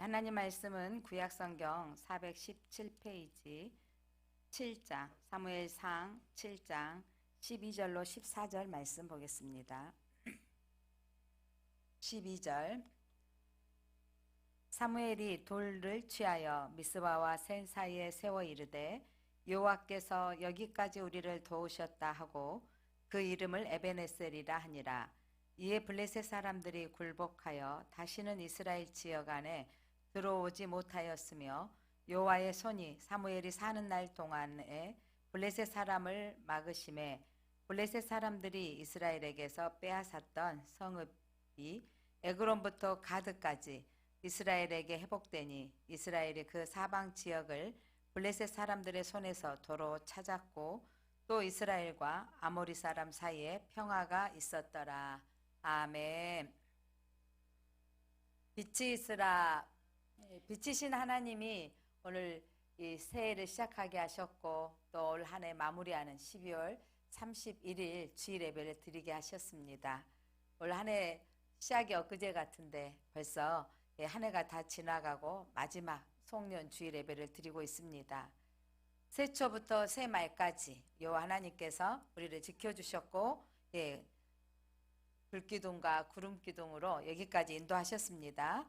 하나님 말씀은 구약성경 417페이지 7장 사무엘상 7장 12절로 14절 말씀 보겠습니다. 12절 사무엘이 돌을 취하여 미스바와 센 사이에 세워 이르되 여호와께서 여기까지 우리를 도우셨다 하고 그 이름을 에베네셀이라 하니라. 이에 블레셋 사람들이 굴복하여 다시는 이스라엘 지역 안에 들어오지 못하였으며 여호와의 손이 사무엘이 사는 날 동안에 블레셋 사람을 막으심에 블레셋 사람들이 이스라엘에게서 빼앗았던 성읍이 에그론부터 가드까지 이스라엘에게 회복되니 이스라엘이 그 사방 지역을 블레셋 사람들의 손에서 도로 찾았고 또 이스라엘과 아모리 사람 사이에 평화가 있었더라. 아멘. 빛이 있으라. 빛이신 하나님이 오늘 이 새해를 시작하게 하셨고 또 올 한 해 마무리하는 12월 31일 주일 예배를 드리게 하셨습니다. 올 한 해 시작이 엊그제 같은데 벌써 한 해가 다 지나가고 마지막 송년 주일 예배를 드리고 있습니다. 새초부터 새말까지 여호와 하나님께서 우리를 지켜주셨고 불기둥과 구름기둥으로 여기까지 인도하셨습니다.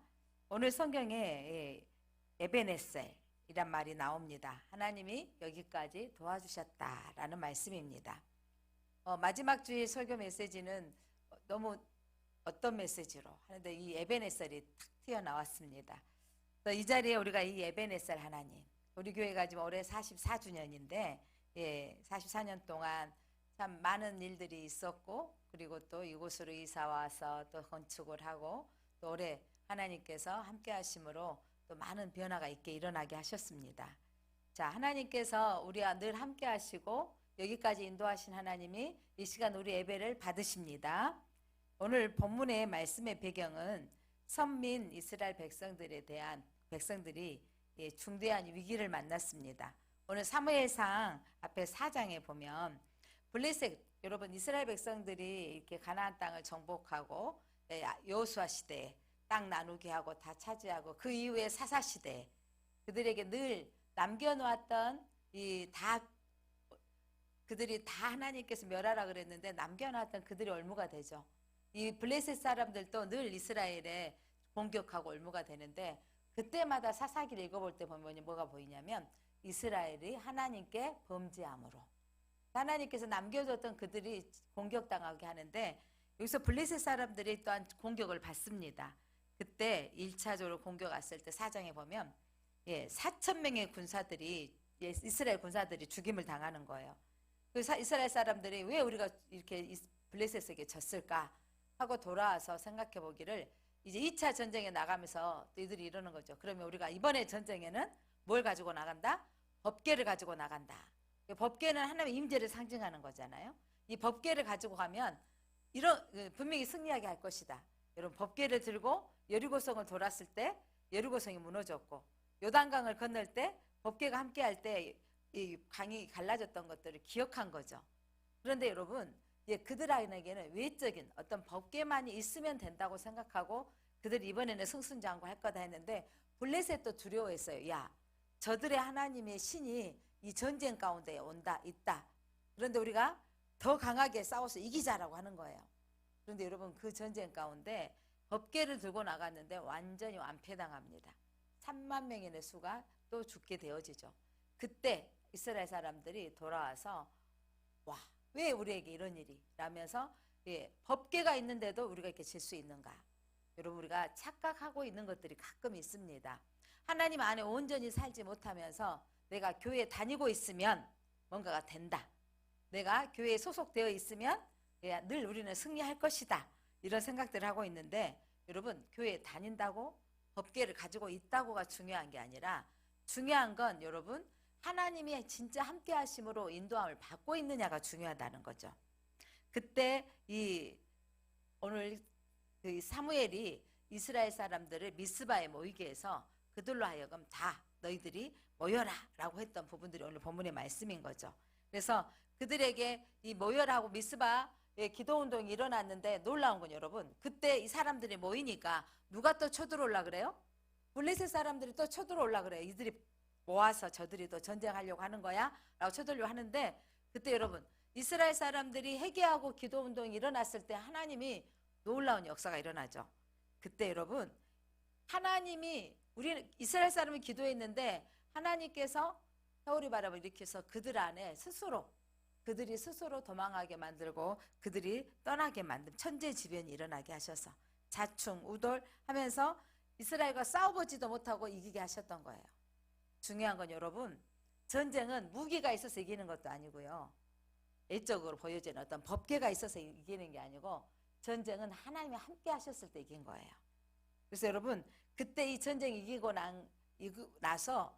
오늘 성경에 에베네셀이란 말이 나옵니다. 하나님이 여기까지 도와주셨다라는 말씀입니다. 마지막 주일 설교 메시지는 너무 어떤 메시지로 하는데 이 에베네셀이 탁 튀어나왔습니다. 이 자리에 우리가 이 에베네셀 하나님, 우리 교회가 지금 올해 44주년인데 44년 동안 참 많은 일들이 있었고 그리고 또 이곳으로 이사 와서 또 건축을 하고 또 올해 하나님께서 함께 하심으로 또 많은 변화가 있게 일어나게 하셨습니다. 자, 하나님께서 우리와 늘 함께 하시고 여기까지 인도하신 하나님이 이 시간 우리 예배를 받으십니다. 오늘 본문의 말씀의 배경은 선민 이스라엘 백성들이 중대한 위기를 만났습니다. 오늘 사무엘상 앞에 4장에 보면 블레셋 여러분 이스라엘 백성들이 이렇게 가나안 땅을 정복하고 여호수아 시대에 땅 나누게 하고 다 차지하고 그 이후에 사사 시대에 그들에게 늘 남겨놓았던 그들이 다 하나님께서 멸하라 그랬는데 남겨놨던 그들이 올무가 되죠. 이 블레셋 사람들도 늘 이스라엘에 공격하고 올무가 되는데 그때마다 사사기를 읽어볼 때 보면 뭐가 보이냐면 이스라엘이 하나님께 범죄함으로 하나님께서 남겨줬던 그들이 공격당하게 하는데 여기서 블레셋 사람들이 또한 공격을 받습니다. 그때 1차적으로 공격 왔을 때 4장에 보면 4,000명의 군사들이 이스라엘 군사들이 죽임을 당하는 거예요. 그래서 이스라엘 사람들이 왜 우리가 이렇게 블레셋에게 졌을까 하고 돌아와서 생각해 보기를 이제 2차 전쟁에 나가면서 이들이 이러는 거죠. 그러면 우리가 이번에 전쟁에는 뭘 가지고 나간다? 법궤를 가지고 나간다. 법궤는 하나님의 임재를 상징하는 거잖아요. 이 법궤를 가지고 가면 분명히 승리하게 할 것이다. 여러분 법궤를 들고 여리고성을 돌았을 때 여리고성이 무너졌고 요단강을 건널 때 법궤가 함께할 때 이 강이 갈라졌던 것들을 기억한 거죠. 그런데 여러분 그들에게는 외적인 어떤 법궤만이 있으면 된다고 생각하고 그들이 이번에는 승승장구할 거다 했는데 블레셋도 두려워했어요. 야, 저들의 하나님의 신이 이 전쟁 가운데 있다. 그런데 우리가 더 강하게 싸워서 이기자라고 하는 거예요. 그런데 여러분 그 전쟁 가운데 법궤를 들고 나갔는데 완전히 완패당합니다. 3만 명의 수가 또 죽게 되어지죠. 그때 이스라엘 사람들이 돌아와서 와, 왜 우리에게 이런 일이? 라면서 법궤가 있는데도 우리가 이렇게 질 수 있는가? 여러분 우리가 착각하고 있는 것들이 가끔 있습니다. 하나님 안에 온전히 살지 못하면서 내가 교회에 다니고 있으면 뭔가가 된다. 내가 교회에 소속되어 있으면 늘 우리는 승리할 것이다. 이런 생각들을 하고 있는데 여러분 교회에 다닌다고 법궤를 가지고 있다고가 중요한 게 아니라 중요한 건 여러분 하나님이 진짜 함께 하심으로 인도함을 받고 있느냐가 중요하다는 거죠. 그때 오늘 사무엘이 이스라엘 사람들을 미스바에 모이게 해서 그들로 하여금 다 너희들이 모여라 라고 했던 부분들이 오늘 본문의 말씀인 거죠. 그래서 그들에게 이 모여라고 미스바에 기도운동이 일어났는데 놀라운 건 여러분 그때 이 사람들이 모이니까 누가 또 쳐들어올라 그래요? 블레셋 사람들이 또 쳐들어올라 그래요. 이들이 모아서 저들이 또 전쟁하려고 하는 거야? 라고 쳐들려고 하는데, 그때 여러분, 이스라엘 사람들이 회개하고 기도 운동이 일어났을 때 하나님이 놀라운 역사가 일어나죠. 그때 여러분, 하나님이, 우리 이스라엘 사람이 기도했는데 하나님께서 회오리 바람을 일으켜서 그들 안에 그들이 스스로 도망하게 만들고 그들이 떠나게 만든 천재지변이 일어나게 하셔서 자충, 우돌 하면서 이스라엘과 싸워보지도 못하고 이기게 하셨던 거예요. 중요한 건 여러분, 전쟁은 무기가 있어서 이기는 것도 아니고요. 외적으로 보여지는 어떤 법계가 있어서 이기는 게 아니고 전쟁은 하나님이 함께 하셨을 때 이긴 거예요. 그래서 여러분, 그때 이 전쟁이 이기고 나서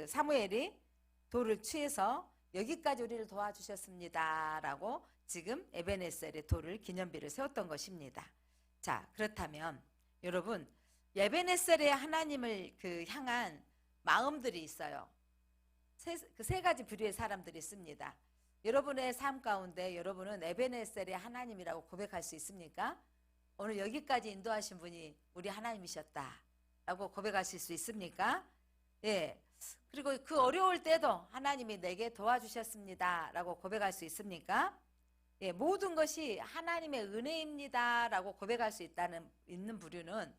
사무엘이 돌을 취해서 여기까지 우리를 도와주셨습니다 라고 지금 에베네셀의 돌을 기념비를 세웠던 것입니다. 자, 그렇다면 여러분, 에베네셀의 하나님을 향한 마음들이 있어요. 세 가지 부류의 사람들이 있습니다. 여러분의 삶 가운데 여러분은 에베네셀의 하나님이라고 고백할 수 있습니까? 오늘 여기까지 인도하신 분이 우리 하나님이셨다 라고 고백하실 수 있습니까? 예. 그리고 그 어려울 때도 하나님이 내게 도와주셨습니다 라고 고백할 수 있습니까? 예, 모든 것이 하나님의 은혜입니다 라고 고백할 수 있는 부류는,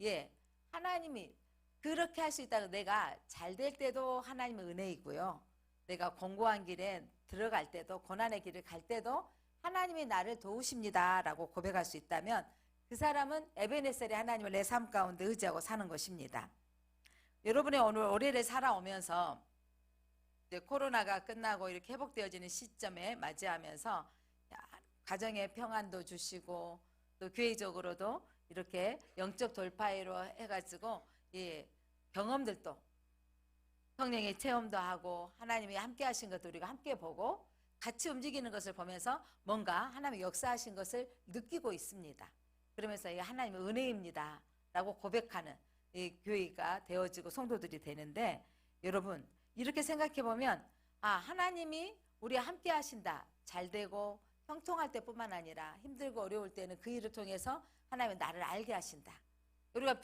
예, 하나님이 그렇게 할 수 있다는, 내가 잘 될 때도 하나님의 은혜이고요, 내가 공고한 길에 들어갈 때도, 고난의 길을 갈 때도 하나님이 나를 도우십니다 라고 고백할 수 있다면 그 사람은 에베네셀의 하나님을 내 삶 가운데 의지하고 사는 것입니다. 여러분의 오늘 올해를 살아오면서 이제 코로나가 끝나고 이렇게 회복되어지는 시점에 맞이하면서 가정의 평안도 주시고 또 교회적으로도 이렇게 영적 돌파로 해가지고 경험들도, 성령의 체험도 하고 하나님이 함께 하신 것도 우리가 함께 보고 같이 움직이는 것을 보면서 뭔가 하나님의 역사하신 것을 느끼고 있습니다. 그러면서 이게 하나님의 은혜입니다 라고 고백하는 이 교회가 되어지고 성도들이 되는데, 여러분 이렇게 생각해 보면, 하나님이 우리와 함께 하신다, 잘 되고 형통할 때뿐만 아니라 힘들고 어려울 때는 그 일을 통해서 하나님이 나를 알게 하신다. 우리가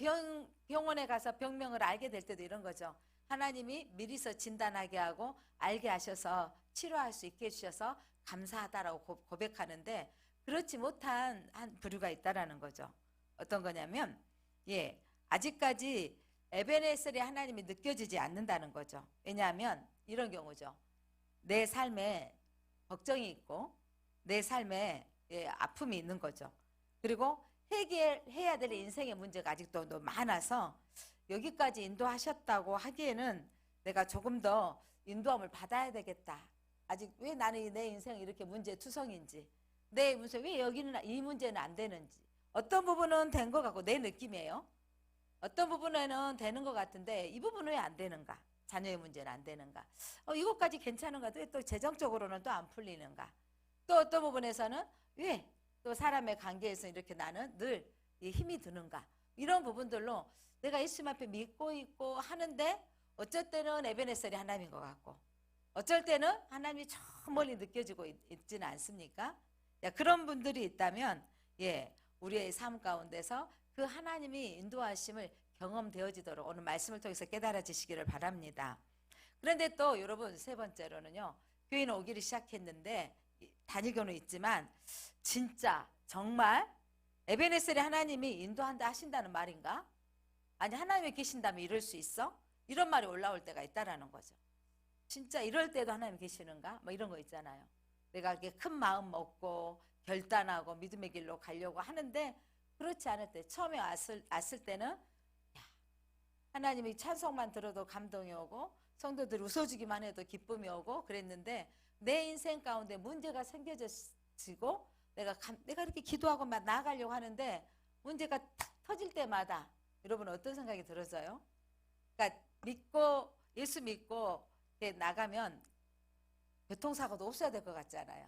병원에 가서 병명을 알게 될 때도 이런 거죠. 하나님이 미리서 진단하게 하고 알게 하셔서 치료할 수 있게 해주셔서 감사하다라고 고백하는데, 그렇지 못한 한 부류가 있다라는 거죠. 어떤 거냐면, 아직까지 에베네셀의 하나님이 느껴지지 않는다는 거죠. 왜냐하면 이런 경우죠. 내 삶에 걱정이 있고 내 삶에 아픔이 있는 거죠. 그리고 해결해야 될 인생의 문제가 아직도 많아서 여기까지 인도하셨다고 하기에는 내가 조금 더 인도함을 받아야 되겠다. 아직 왜 나는 내 인생이 이렇게 문제투성인지, 내 문제 왜 여기는 이 문제는 안 되는지, 어떤 부분은 된 것 같고 내 느낌이에요. 어떤 부분에는 되는 것 같은데 이 부분은 왜 안 되는가? 자녀의 문제는 안 되는가? 이것까지 괜찮은가? 또 재정적으로는 또 안 풀리는가? 또 어떤 부분에서는 왜 또 사람의 관계에서 이렇게 나는 늘 힘이 드는가? 이런 부분들로 내가 예수님 앞에 믿고 있고 하는데 어쩔 때는 에베네셀이 하나님인 것 같고 어쩔 때는 하나님이 저 멀리 느껴지고 있지는 않습니까? 그런 분들이 있다면 우리의 삶 가운데서 그 하나님이 인도하심을 경험되어지도록 오늘 말씀을 통해서 깨달아지시기를 바랍니다. 그런데 또 여러분, 세 번째로는요, 교회는 오기를 시작했는데 단일교는 있지만 진짜 정말 에베네셀의 하나님이 인도한다 하신다는 말인가? 아니, 하나님이 계신다면 이럴 수 있어? 이런 말이 올라올 때가 있다라는 거죠. 진짜 이럴 때도 하나님 계시는가? 뭐 이런 거 있잖아요. 내가 이렇게 큰 마음 먹고 결단하고 믿음의 길로 가려고 하는데 그렇지 않을 때, 처음에 왔을 때는 하나님이 찬송만 들어도 감동이 오고 성도들이 웃어주기만 해도 기쁨이 오고 그랬는데, 내 인생 가운데 문제가 생겨지고 내가 이렇게 기도하고 막 나아가려고 하는데 문제가 탁 터질 때마다 여러분 어떤 생각이 들어져요? 그러니까 예수 믿고 나가면 교통사고도 없어야 될 것 같잖아요.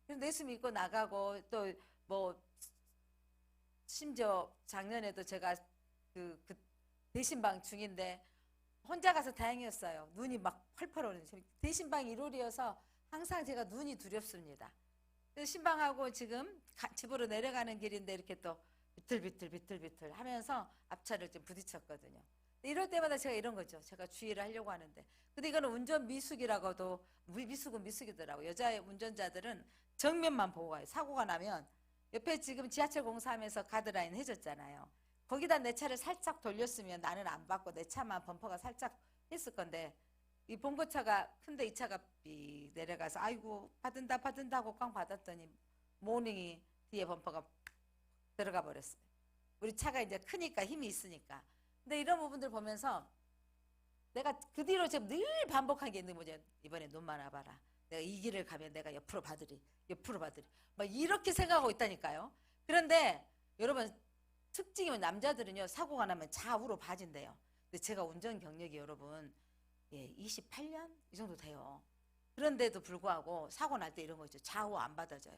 그런데 예수 믿고 나가고 또 뭐 심지어 작년에도 제가 그 대신방 중인데 혼자 가서 다행이었어요. 눈이 막 펄펄 오는, 대신방이 1월이어서 항상 제가 눈이 두렵습니다. 그래서 신방하고 지금 집으로 내려가는 길인데 이렇게 또 비틀비틀 하면서 앞차를 좀 부딪혔거든요. 이럴 때마다 제가 이런 거죠. 제가 주의를 하려고 하는데. 근데 이거는 운전 미숙이라고도, 미숙은 미숙이더라고요. 여자 운전자들은 정면만 보고 가요. 사고가 나면 옆에 지금 지하철 공사하면서 가드라인 해줬잖아요. 거기다 내 차를 살짝 돌렸으면 나는 안 받고 내 차만 범퍼가 살짝 했을 건데, 이 봉고차가 큰데 이 차가 삐 내려가서 아이고 받은다 하고 꽝 받았더니 모닝이 뒤에 범퍼가 들어가 버렸어요. 우리 차가 이제 크니까 힘이 있으니까. 근데 이런 부분들 보면서 내가 그 뒤로 지금 늘 반복한 게 있는 거죠. 이번에 눈만 와봐라. 내가 이 길을 가면 내가 옆으로 받으리. 막 이렇게 생각하고 있다니까요. 그런데 여러분 특징이면 남자들은요 사고가 나면 좌우로 봐진대요. 근데 제가 운전 경력이 여러분 28년 이 정도 돼요. 그런데도 불구하고 사고 날 때 이런 거 있죠. 좌우 안 받아져요.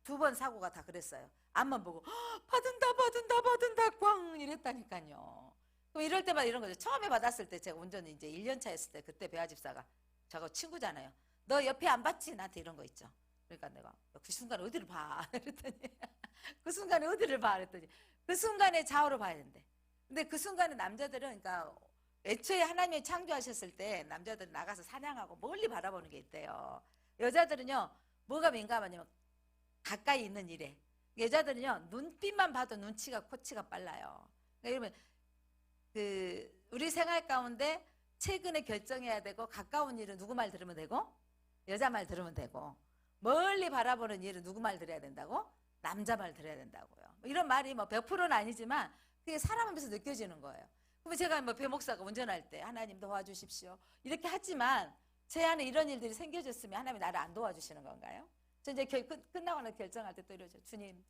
2번 사고가 다 그랬어요. 앞만 보고 받은다 꽝 이랬다니까요. 그럼 이럴 때마다 이런 거죠. 처음에 받았을 때 제가 운전 이제 1년 차였을 때 그때 배아집사가 저거 친구잖아요. 너 옆에 안 봤지? 나한테 이런 거 있죠. 그러니까 내가 그 순간 어디를 봐? 그랬더니 그 순간에 어디를 봐? 그랬더니 그 순간에 좌우로 봐야 된대. 근데 그 순간에 남자들은 그러니까 애초에 하나님이 창조하셨을 때 남자들은 나가서 사냥하고 멀리 바라보는 게 있대요. 여자들은요 뭐가 민감하냐면 가까이 있는 일에. 여자들은요 눈빛만 봐도 눈치가 코치가 빨라요. 그러니까 이러면 우리 생활 가운데 최근에 결정해야 되고 가까운 일은 누구 말 들으면 되고 여자 말 들으면 되고 멀리 바라보는 일은 누구 말 들어야 된다고? 남자 말 들어야 된다고요. 이런 말이 뭐 100%는 아니지만 그게 사람하면서 느껴지는 거예요. 그럼 제가 뭐 배 목사가 운전할 때 하나님 도와주십시오 이렇게 하지만 제 안에 이런 일들이 생겨졌으면 하나님이 나를 안 도와주시는 건가요? 저 이제 끝나고 나 결정할 때 또 이러죠. 주님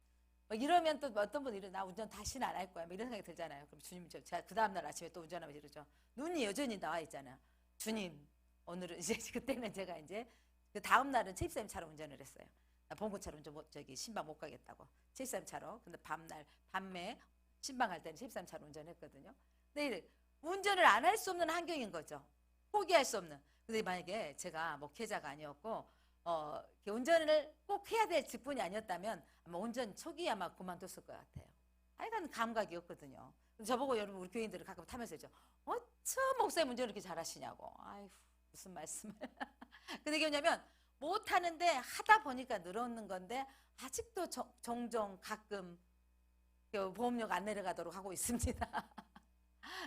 뭐 이러면 또 어떤 분이 이러 나 운전 다시는 안 할 거야 뭐 이런 생각이 들잖아요. 그럼 주님 제가 그 다음날 아침에 또 운전하면서 이러죠. 눈이 여전히 나와 있잖아요. 주님 오늘은 이제 그때는 제가 이제 그 다음 날은 최입사님 차로 운전을 했어요. 나 봉고차로 저기 신방 못 가겠다고 최입사님 차로. 근데 밤에 신방 갈 때는 최입사님 차로 운전했거든요. 근데 운전을 안 할 수 없는 환경인 거죠. 포기할 수 없는. 근데 만약에 제가 목회자가 아니었고 운전을 꼭 해야 될 직분이 아니었다면 아마 운전 초기에 아마 그만뒀을 것 같아요. 하여간 감각이 없거든요. 저보고 여러분 우리 교인들을 가끔 타면서 했죠. 어쩜 목사님 운전을 이렇게 잘하시냐고. 아이고 무슨 말씀을. 근데 이게 뭐냐면 못하는데 하다 보니까 늘어오는 건데 아직도 종종 가끔 보험료가 안 내려가도록 하고 있습니다.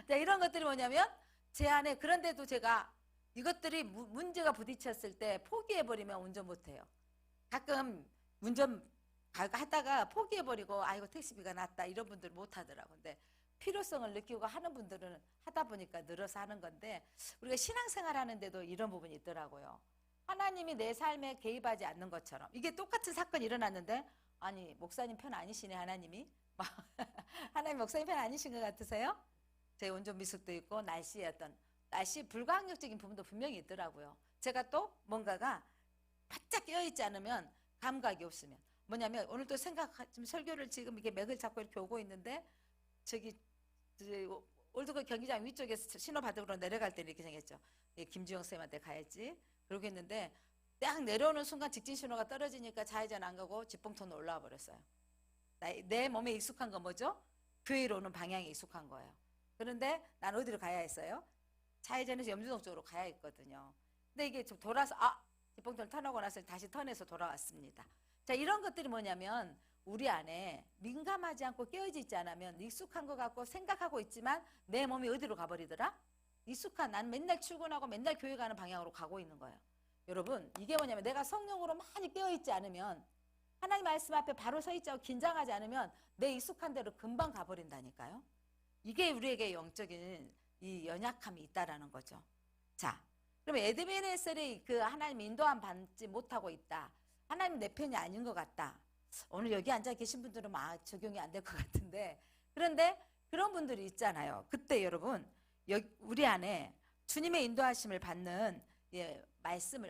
자, 이런 것들이 뭐냐면 제 안에 그런데도 제가 이것들이 문제가 부딪혔을 때 포기해버리면 운전 못해요. 가끔 운전 하다가 포기해버리고 아이고 택시비가 낫다 이런 분들 못하더라고요. 근데 필요성을 느끼고 하는 분들은 하다 보니까 늘어서 하는 건데 우리가 신앙생활 하는데도 이런 부분이 있더라고요. 하나님이 내 삶에 개입하지 않는 것처럼 이게 똑같은 사건이 일어났는데 아니 목사님 편 아니시네 하나님이. 하나님 목사님 편 아니신 것 같으세요? 제 운전 미숙도 있고 날씨 불가항력적인 부분도 분명히 있더라고요. 제가 또 뭔가가 바짝 깨어있지 않으면 감각이 없으면 뭐냐면 오늘 또 지금 설교를 지금 이게 맥을 잡고 이렇게 오고 있는데 저기 올드고 경기장 위쪽에서 신호받으러 내려갈 때 이렇게 생겼죠. 김주영 쌤한테 가야지. 그러고 있는데 딱 내려오는 순간 직진 신호가 떨어지니까 좌회전 안 가고 직봉통로 올라와 버렸어요. 내 몸에 익숙한 건 뭐죠? 교회로 오는 방향에 익숙한 거예요. 그런데 난 어디로 가야 했어요? 좌회전에서 염주동 쪽으로 가야 했거든요. 근데 이게 좀 돌아서 직봉통을 턴하고 나서 다시 턴해서 돌아왔습니다. 자, 이런 것들이 뭐냐면 우리 안에 민감하지 않고 깨어져 있지 않으면 익숙한 것 같고 생각하고 있지만 내 몸이 어디로 가버리더라? 난 맨날 출근하고 맨날 교회 가는 방향으로 가고 있는 거예요. 여러분 이게 뭐냐면 내가 성령으로 많이 깨어있지 않으면 하나님 말씀 앞에 바로 서 있지 않고 긴장하지 않으면 내 익숙한 대로 금방 가버린다니까요. 이게 우리에게 영적인 이 연약함이 있다라는 거죠. 자, 그러면 에드베네셀이 그 하나님 인도함 받지 못하고 있다. 하나님 내 편이 아닌 것 같다. 오늘 여기 앉아 계신 분들은 적용이 안 될 것 같은데 그런데 그런 분들이 있잖아요. 그때 여러분 우리 안에 주님의 인도하심을 받는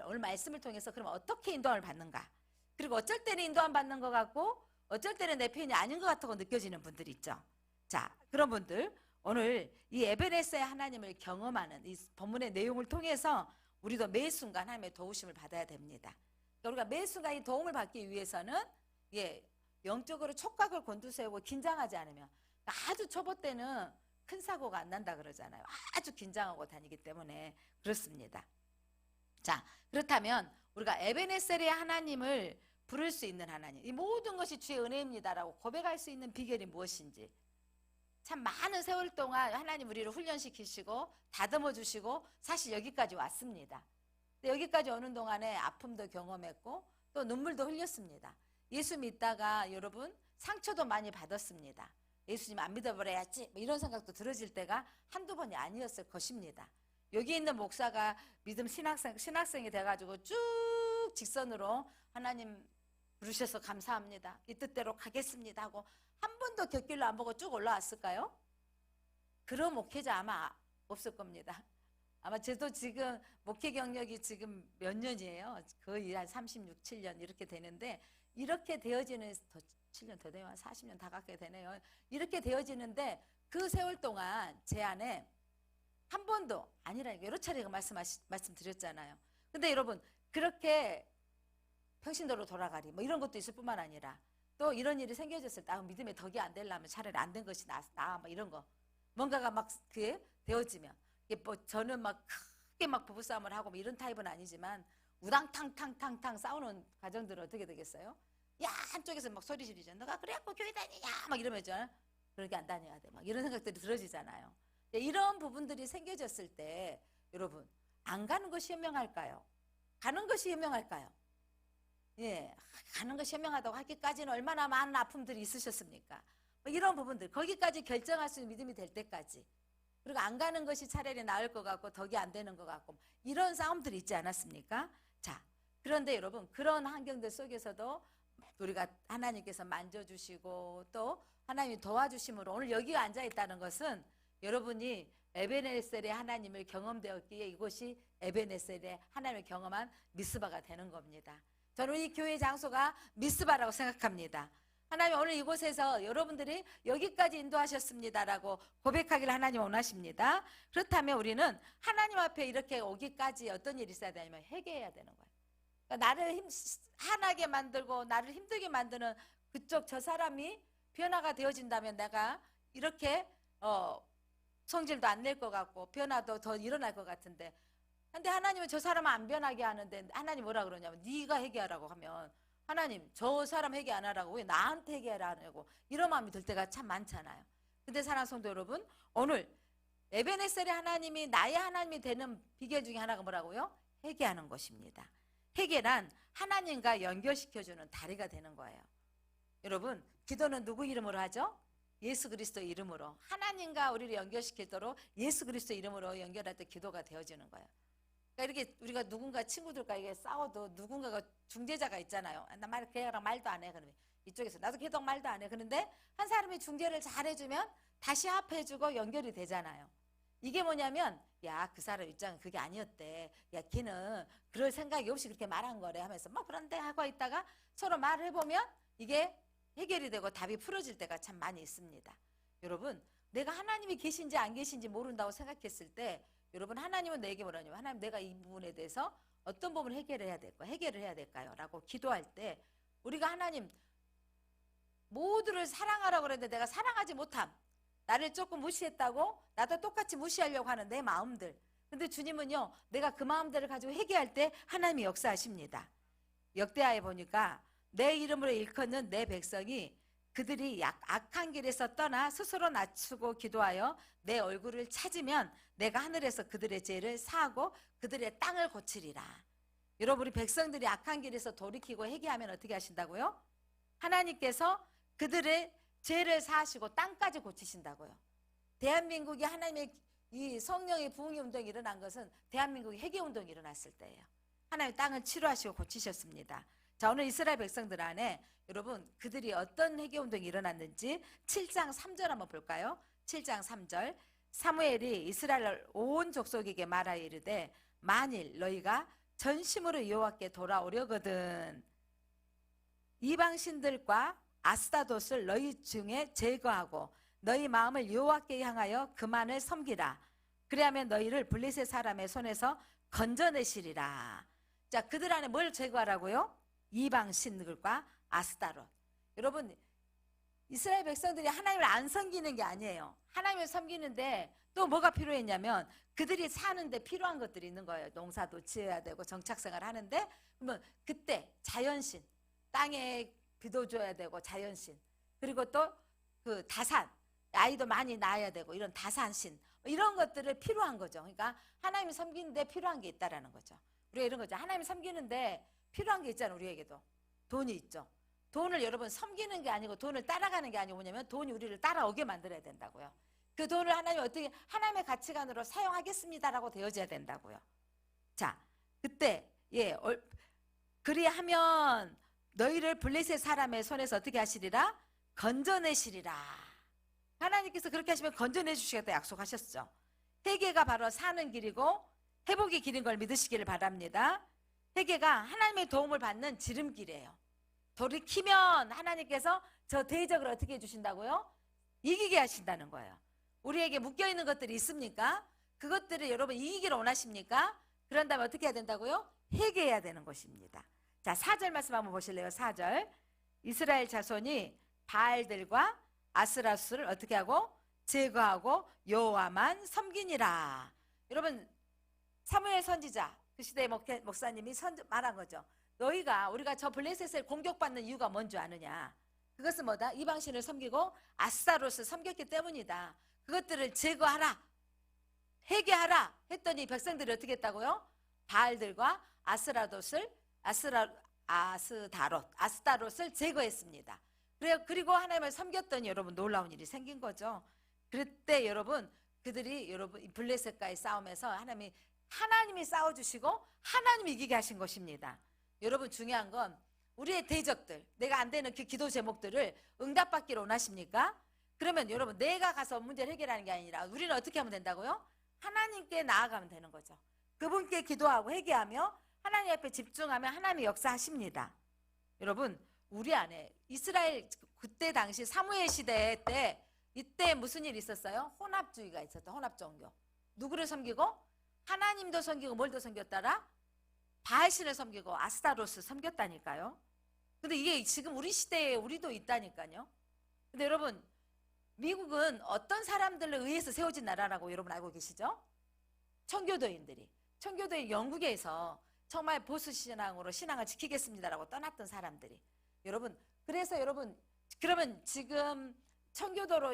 오늘 말씀을 통해서 그럼 어떻게 인도함을 받는가? 그리고 어쩔 때는 인도함 받는 것 같고 어쩔 때는 내 편이 아닌 것 같다고 느껴지는 분들이 있죠. 자, 그런 분들 오늘 이 에베네스의 하나님을 경험하는 이 본문의 내용을 통해서 우리도 매 순간 하나님의 도우심을 받아야 됩니다. 그러니까 우리가 매 순간 이 도움을 받기 위해서는 영적으로 촉각을 곤두세우고 긴장하지 않으면, 아주 초보 때는 큰 사고가 안 난다 그러잖아요. 아주 긴장하고 다니기 때문에 그렇습니다. 자, 그렇다면 우리가 에베네셀의 하나님을 부를 수 있는 하나님, 이 모든 것이 주의 은혜입니다라고 고백할 수 있는 비결이 무엇인지, 참 많은 세월 동안 하나님 우리를 훈련시키시고 다듬어 주시고 사실 여기까지 왔습니다. 근데 여기까지 오는 동안에 아픔도 경험했고 또 눈물도 흘렸습니다. 예수 믿다가 여러분 상처도 많이 받았습니다. 예수님 안 믿어버려야지 뭐 이런 생각도 들어질 때가 한두 번이 아니었을 것입니다. 여기 있는 목사가 믿음 신학생이 돼가지고 쭉 직선으로 하나님 부르셔서 감사합니다, 이 뜻대로 가겠습니다 하고 한 번도 곁길로 안 보고 쭉 올라왔을까요? 그런 목회자 아마 없을 겁니다. 아마 저도 지금 목회 경력이 지금 몇 년이에요? 거의 한 36, 7년 이렇게 되는데, 이렇게 되어지는, 더 7년 더 돼요. 한 40년 다 갖게 되네요. 이렇게 되어지는데 그 세월 동안 제 안에 한 번도, 아니라니까 여러 차례 말씀드렸잖아요. 근데 여러분, 그렇게 평신도로 돌아가리 뭐 이런 것도 있을 뿐만 아니라 또 이런 일이 생겨졌을 때 믿음의 덕이 안 되려면 차라리 안 된 것이 나아 뭐 이런 거, 뭔가가 막 그게 되어지면, 이게 뭐 저는 막 크게 막 부부싸움을 하고 뭐 이런 타입은 아니지만 우당탕탕탕탕 싸우는 가정들은 어떻게 되겠어요? 야, 한쪽에서 막 소리 지르죠. 너가 그래갖고 교회 다니냐 막 이러면서 그렇게 안 다녀야 돼 막 이런 생각들이 들어지잖아요. 이런 부분들이 생겨졌을 때 여러분, 안 가는 것이 현명할까요? 가는 것이 현명할까요? 예, 가는 것이 현명하다고 하기까지는 얼마나 많은 아픔들이 있으셨습니까? 뭐 이런 부분들, 거기까지 결정할 수 있는 믿음이 될 때까지, 그리고 안 가는 것이 차라리 나을 것 같고 덕이 안 되는 것 같고 이런 싸움들이 있지 않았습니까? 자, 그런데 여러분, 그런 환경들 속에서도 우리가 하나님께서 만져주시고 또 하나님이 도와주심으로 오늘 여기 앉아있다는 것은 여러분이 에베네셀의 하나님을 경험되었기에 이곳이 에베네셀의 하나님을 경험한 미스바가 되는 겁니다. 저는 이 교회 장소가 미스바라고 생각합니다. 하나님 오늘 이곳에서 여러분들이 여기까지 인도하셨습니다라고 고백하기를 하나님 원하십니다. 그렇다면 우리는 하나님 앞에 이렇게 오기까지 어떤 일이 있어야 되냐면 회개해야 되는 거예요. 그러니까 나를 화나게 만들고 나를 힘들게 만드는 그쪽 저 사람이 변화가 되어진다면 내가 이렇게 성질도 안 낼 것 같고 변화도 더 일어날 것 같은데, 근데 하나님은 저 사람은 안 변하게 하는데 하나님 뭐라 그러냐면 네가 회개하라고 하면 하나님 저 사람 회개 안 하라고 왜 나한테 회개하라고 이런 마음이 들 때가 참 많잖아요. 근데 사랑하는 성도 여러분, 오늘 에베네셀의 하나님이 나의 하나님이 되는 비결 중에 하나가 뭐라고요? 회개하는 것입니다. 회개란 하나님과 연결시켜주는 다리가 되는 거예요. 여러분, 기도는 누구 이름으로 하죠? 예수 그리스도 이름으로. 하나님과 우리를 연결시키도록 예수 그리스도 이름으로 연결할 때 기도가 되어지는 거예요. 그러니까 이렇게 우리가 누군가 친구들과 이게 싸워도 누군가가 중재자가 있잖아요. 나 걔랑 말도 안 해. 그러면 이쪽에서 나도 걔랑 말도 안 해. 그런데 한 사람이 중재를 잘 해주면 다시 합해주고 연결이 되잖아요. 이게 뭐냐면 야, 그 사람 입장은 그게 아니었대. 야, 걔는 그럴 생각이 없이 그렇게 말한 거래 하면서 뭐 그런데 하고 있다가 서로 말을 해보면 이게 해결이 되고 답이 풀어질 때가 참 많이 있습니다. 여러분, 내가 하나님이 계신지 안 계신지 모른다고 생각했을 때 여러분, 하나님은 내게 뭐라냐면 하나님 내가 이 부분에 대해서 어떤 부분을 해결을 해야 될까요? 라고 기도할 때 우리가 하나님 모두를 사랑하라고 그랬는데 내가 사랑하지 못함, 나를 조금 무시했다고 나도 똑같이 무시하려고 하는 내 마음들, 근데 주님은요 내가 그 마음들을 가지고 회개할 때 하나님이 역사하십니다. 역대하에 보니까 내 이름으로 일컫는 내 백성이 그들이 악한 길에서 떠나 스스로 낮추고 기도하여 내 얼굴을 찾으면 내가 하늘에서 그들의 죄를 사하고 그들의 땅을 고치리라. 여러분, 우리 백성들이 악한 길에서 돌이키고 회개하면 어떻게 하신다고요? 하나님께서 그들의 죄를 사하시고 땅까지 고치신다고요. 대한민국이 하나님의 이 성령의 부흥의 운동이 일어난 것은 대한민국의 회개 운동이 일어났을 때예요. 하나님 땅을 치료하시고 고치셨습니다. 자, 오늘 이스라엘 백성들 안에 여러분 그들이 어떤 회개 운동이 일어났는지 7장 3절 한번 볼까요? 7장 3절. 사무엘이 이스라엘 온 족속에게 말하여 이르되 만일 너희가 전심으로 여호와께 돌아오려거든 이방신들과 아스타돛을 너희 중에 제거하고 너희 마음을 여호와께 향하여 그만을 섬기라. 그리하면 너희를 블레셋 사람의 손에서 건져내시리라. 자, 그들 안에 뭘 제거하라고요? 이방신들과 아스타롯. 여러분, 이스라엘 백성들이 하나님을 안 섬기는 게 아니에요. 하나님을 섬기는데 또 뭐가 필요했냐면 그들이 사는데 필요한 것들이 있는 거예요. 농사도 지어야 되고 정착생활 하는데, 그러면 그때 자연신, 땅에 비도 줘야 되고 자연신, 그리고 또 그 다산, 아이도 많이 낳아야 되고 이런 다산신, 이런 것들을 필요한 거죠. 그러니까 하나님 섬기는데 필요한 게 있다라는 거죠. 우리가 이런 거죠. 하나님 섬기는데 필요한 게 있잖아요. 우리에게도 돈이 있죠. 돈을 여러분 섬기는 게 아니고 돈을 따라가는 게 아니고 뭐냐면 돈이 우리를 따라오게 만들어야 된다고요. 그 돈을 하나님이 어떻게 하나님의 가치관으로 사용하겠습니다라고 되어져야 된다고요. 자, 그때 그리하면 너희를 블레셋 사람의 손에서 어떻게 하시리라? 건져내시리라. 하나님께서 그렇게 하시면 건져내 주시겠다 약속하셨죠. 회개가 바로 사는 길이고 회복의 길인 걸 믿으시기를 바랍니다. 회개가 하나님의 도움을 받는 지름길이에요. 돌이키면 하나님께서 저 대적을 어떻게 해주신다고요? 이기게 하신다는 거예요. 우리에게 묶여있는 것들이 있습니까? 그것들을 여러분 이기기를 원하십니까? 그런 다음에 어떻게 해야 된다고요? 회개해야 되는 것입니다. 자, 4절 말씀 한번 보실래요? 4절. 이스라엘 자손이 바알들과 아스라스를 어떻게 하고? 제거하고 여호와만 섬기니라. 여러분, 사무엘 선지자, 그 시대의 목사님이 말한 거죠. 우리가 저 블레셋을 공격받는 이유가 뭔지 아느냐? 그것은 뭐다? 이방신을 섬기고 아스타롯을 섬겼기 때문이다. 그것들을 제거하라, 회개하라 했더니 백성들이 어떻게 했다고요? 바알들과 아스타롯을 제거했습니다. 그리고 하나님을 섬겼더니 여러분 놀라운 일이 생긴 거죠. 그때 여러분 그들이 여러분 블레셋과의 싸움에서 하나님이 싸워주시고 하나님이 이기게 하신 것입니다. 여러분 중요한 건 우리의 대적들, 내가 안 되는 그 기도 제목들을 응답받기를 원하십니까? 그러면 여러분 내가 가서 문제를 해결하는 게 아니라 우리는 어떻게 하면 된다고요? 하나님께 나아가면 되는 거죠. 그분께 기도하고 회개하며 하나님 앞에 집중하면 하나님이 역사하십니다. 여러분 우리 안에 이스라엘 그때 당시 사무엘 시대 때 이때 무슨 일이 있었어요? 혼합주의가 있었다. 혼합종교. 누구를 섬기고? 하나님도 섬기고 뭘 더 섬겼더라? 바알신을 섬기고 아스타롯을 섬겼다니까요. 근데 이게 지금 우리 시대에 우리도 있다니까요. 근데 여러분 미국은 어떤 사람들에 의해서 세워진 나라라고 여러분 알고 계시죠? 청교도인 영국에서 정말 보수 신앙으로 신앙을 지키겠습니다라고 떠났던 사람들이 그래서 여러분 그러면 지금 청교도로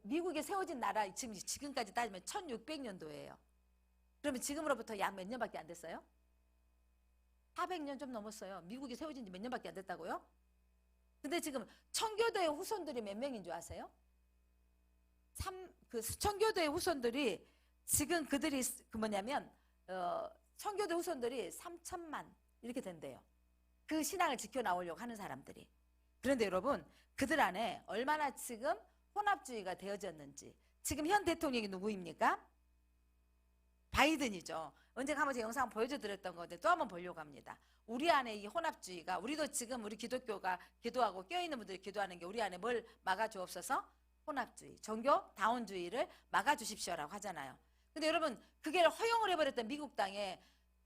미국에 세워진 나라 지금까지 따지면 1600년도예요. 그러면 지금으로부터 약 몇 년밖에 안 됐어요? 400년 좀 넘었어요. 미국이 세워진 지 몇 년밖에 안 됐다고요? 근데 지금 청교도의 후손들이 몇 명인 줄 아세요? 청교도의 후손들이 지금 그들이 청교도 후손들이 3천만 이렇게 된대요. 그 신앙을 지켜나오려고 하는 사람들이. 그런데 여러분 그들 안에 얼마나 지금 혼합주의가 되어졌는지. 지금 현 대통령이 누구입니까? 바이든이죠. 언젠가 한번 제가 영상 보여줘드렸던 건데 또 한번 보려고 합니다. 우리 안에 이 혼합주의가, 우리도 지금 우리 기독교가 기도하고 껴있는 분들이 기도하는 게 우리 안에 뭘 막아주옵소서? 혼합주의, 종교 다운주의를 막아주십시오라고 하잖아요. 근데 여러분 그게 허용을 해버렸던 미국 땅에,